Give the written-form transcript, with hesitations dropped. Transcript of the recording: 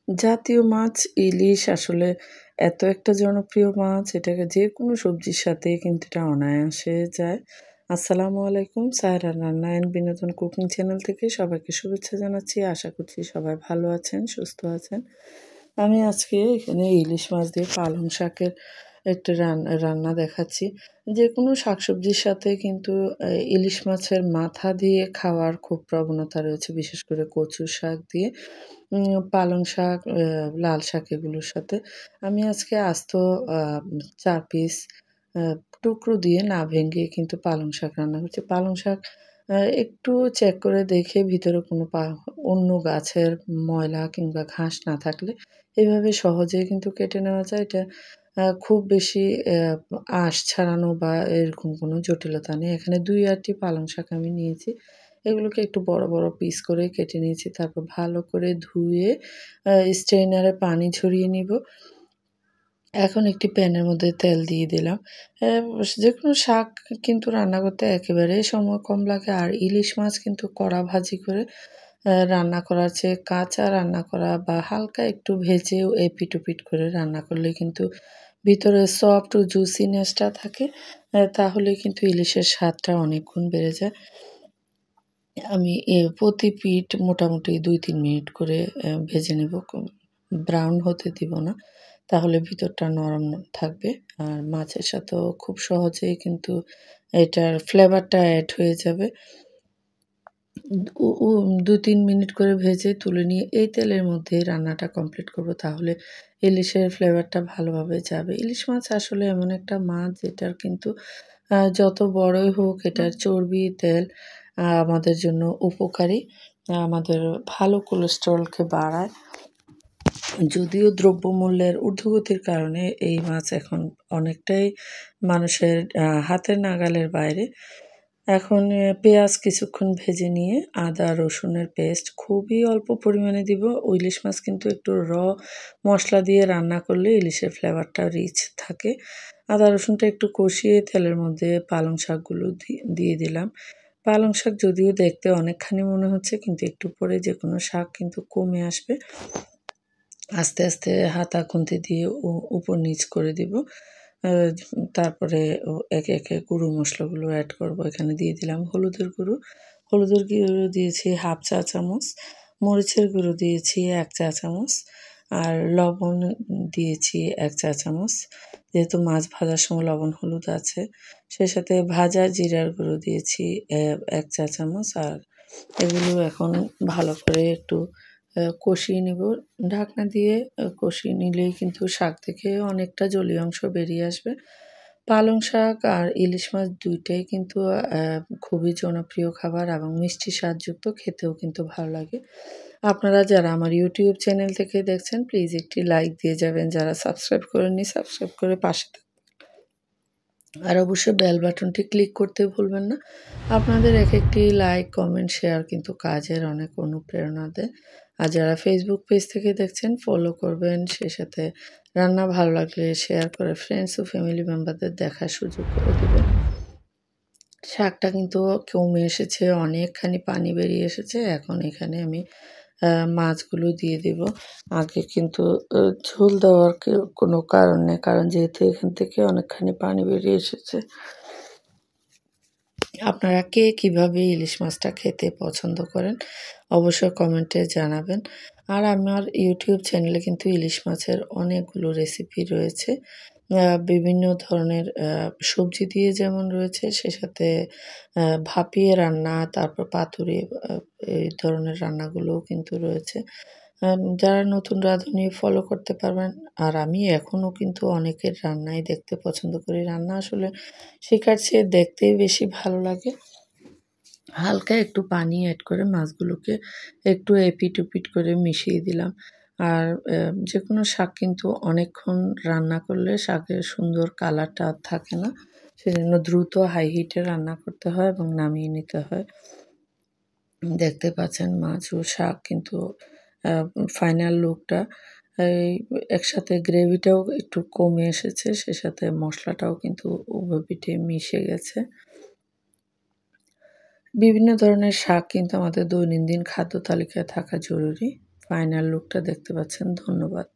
জাতীয় মাছ ইলিশ আসলে এত একটা জনপ্রিয় মাছ, এটাকে যেকোনো সবজির সাথে কিন্তু এটা অনায়াসে যায়। আসসালামু আলাইকুম, সায়রা রান্না অ্যান্ড বিনোদন কুকিং চ্যানেল থেকে সবাইকে শুভেচ্ছা জানাচ্ছি। আশা করছি সবাই ভালো আছেন, সুস্থ আছেন। আমি আজকে এখানে ইলিশ মাছ দিয়ে পালং শাকের একটা রান্না দেখাচ্ছি। যেকোনো শাকসবজির সাথে কিন্তু ইলিশ মাছের মাথা দিয়ে খাওয়ার খুব প্রবণতা রয়েছে, বিশেষ করে কচু শাক দিয়ে। পালং শাক, লাল শাক এগুলোর সাথে। আমি আজকে আস্ত আ ৪ পিস আ টুকরো দিয়ে না ভেঙে কিন্তু পালং শাক রান্না করছি। পালং শাক একটু চেক করে দেখে ভিতরে কোনো অন্য গাছের ময়লা কিংবা ঘাস না থাকলে এভাবে সহজেই কিন্তু কেটে নেওয়া যায়। এটা খুব বেশি আঁশ ছাড়ানো বা এরকম কোনো জটিলতা নেই। এখানে ২ আঁটি পালং শাক আমি নিয়েছি। এগুলোকে একটু বড়, বড় পিস করে কেটে নিয়েছি। তারপর ভালো করে ধুয়ে স্ট্রেইনারে পানি ঝরিয়ে নিব। এখন একটি প্যানের মধ্যে তেল দিয়ে দিলাম। অ্যা যেকোনো শাক কিন্তু রান্না করতে একেবারেই সময় কম লাগে। আর ইলিশ মাছ কিন্তু কড়া ভাজি করে রান্না করার চেয়ে কাঁচা রান্না করা বা হালকা একটু ভেজেও এপিঠ-ওপিঠ করে রান্না করলে কিন্তু ভিতরে সফট ও জুসিনেসটা থাকে। তাহলে কিন্তু ইলিশের স্বাদটা অনেক গুণ বেড়ে যায়। আমি প্রতি পিঠ মোটামুটি ২-৩ মিনিট করে ভেজে নেব। ব্রাউন হতে দিব না। তাহলে ভিতরটা নরম থাকবে। আর মাছের সাথেও খুব সহজেই কিন্তু এটার ফ্লেভারটা এড হয়ে যাবে। উ উ ২-৩ মিনিট করে ভেজে তুলে নিয়ে এই তেলের মধ্যেই রান্নাটা কমপ্লিট করব। তাহলে ইলিশের ফ্লেভারটা ভালোভাবে যাবে। ইলিশ মাছ আসলে এমন একটা মাছ যেটার কিন্তু যত বড়ই হোক এটার চর্বি, তেল আমাদের জন্য উপকারী। আমাদের ভালো কোলেস্টেরলকে বাড়ায়। যদিও দ্রব্যমূল্যের ঊর্ধ্বগতির কারণে এই মাছ এখন অনেকটাই মানুষের হাতের নাগালের বাইরে। এখন পেঁয়াজ কিছুক্ষণ ভেজে নিয়ে আদা রসুনের পেস্ট খুবই অল্প পরিমাণে দিব। ইলিশ মাছ কিন্তু একটু মসলা দিয়ে রান্না করলে ইলিশের ফ্লেভারটা রিচ থাকে। আদা রসুনটা একটু কষিয়ে তেলের মধ্যে পালং শাকগুলো দিয়ে দিলাম। পালং শাক যদিও দেখতে অনেকখানি মনে হচ্ছে, কিন্তু একটু পরে যেকোনো শাক কিন্তু কমে আসবে। আস্তে, আস্তে হাতা খুন্তি দিয়ে উপর নিচ করে দিব। আ তারপরে একে, একে গুঁড়ো মসলাগুলো এড করব। এখানে দিয়ে দিলাম হলুদের গুঁড়ো। হলুদের গুঁড়ো দিয়েছি 1/2 চা চামচ, মরিচের গুঁড়ো দিয়েছি ১ চা চামচ, আর লবণ দিয়েছি ১ চা চামচ। যেহেতু মাছ ভাজার সময় লবণ হলুদ আছে, সেই সাথে ভাজা জিরার গুঁড়ো দিয়েছি ১ চা চামচ। আর এগুলো এখন ভালো করে একটু কষিয়ে নিব। ঢাকনা দিয়ে কষিয়ে নিলেই কিন্তু শাক থেকে অনেকটা জলীয় অংশ বেরিয়ে আসবে। পালং শাক আর ইলিশ মাছ ২ টাই কিন্তু খুবই জনপ্রিয় খাবার এবং মিষ্টি স্বাদযুক্ত, খেতেও কিন্তু ভালো লাগে। আপনারা যারা আমার YouTube চ্যানেল থেকে দেখছেন প্লিজ একটি লাইক দিয়ে যাবেন। যারা সাবস্ক্রাইব করেননি সাবস্ক্রাইব করে পাশে আর অবশ্যই বেল বাটনটি ক্লিক করতে ভুলবেন না। আপনাদের একেকটি লাইক, কমেন্ট, শেয়ার কিন্তু কাজের অনেক অনুপ্রেরণা দেয়। আর যারা ফেসবুক পেজ থেকে দেখছেন ফলো করবেন। সেই সাথে রান্না ভালো লাগলে শেয়ার করে ফ্রেন্ডস ও ফ্যামিলি মেম্বারদের দেখার সুযোগ করে দিবেন। শাকটা কিন্তু কমে এসেছে, অনেকখানি পানি বেরিয়ে এসেছে। এখন এখানে আমি আ মাছগুলো দিয়ে দিব। আগে কিন্তু ঝোল দেওয়ার কোনো কারণ নেই। কারণ যেহেতু এখান থেকে অনেকখানি পানি বেরিয়ে এসেছে। আপনারা কে কিভাবে ইলিশ মাছটা খেতে পছন্দ করেন অবশ্যই কমেন্টে জানাবেন। আর আমার YouTube চ্যানেলে কিন্তু ইলিশ মাছের অনেকগুলো রেসিপি রয়েছে। বিভিন্ন ধরনের সবজি দিয়ে যেমন রয়েছে, সে সাথে ভাপিয়ে রান্না, তারপর পাতুরি, এই ধরনের রান্নাগুলোও কিন্তু রয়েছে। যারা নতুন রাঁধুনি ফলো করতে পারবেন। আর আমি এখনও কিন্তু অনেকের রান্নাই দেখতে পছন্দ করি। রান্না আসলে শেখার চেয়ে দেখতেই বেশি ভালো লাগে। হালকা একটু পানি এড করে মাছগুলোকে একটু এপিঠ-ওপিঠ করে মিশিয়ে দিলাম। আর যেকোনো শাক কিন্তু অনেকক্ষণ রান্না করলে শাকের সুন্দর কালারটা আর থাকে না। সেজন্য দ্রুত হাই হিটে রান্না করতে হয় এবং নামিয়ে নিতে হয়। দেখতে পাচ্ছেন মাছ ও শাক কিন্তু আ ফাইনাল লুকটা এই একসাথে গ্রেভিটাও একটু কমে এসেছে। সে সাথে মসলাটাও কিন্তু উভয় পিঠে মিশে গেছে। বিভিন্ন ধরনের শাক কিন্তু আমাদের দৈনন্দিন খাদ্য তালিকায় থাকা জরুরি। ফাইনাল লুকটা দেখতে পাচ্ছেন। ধন্যবাদ।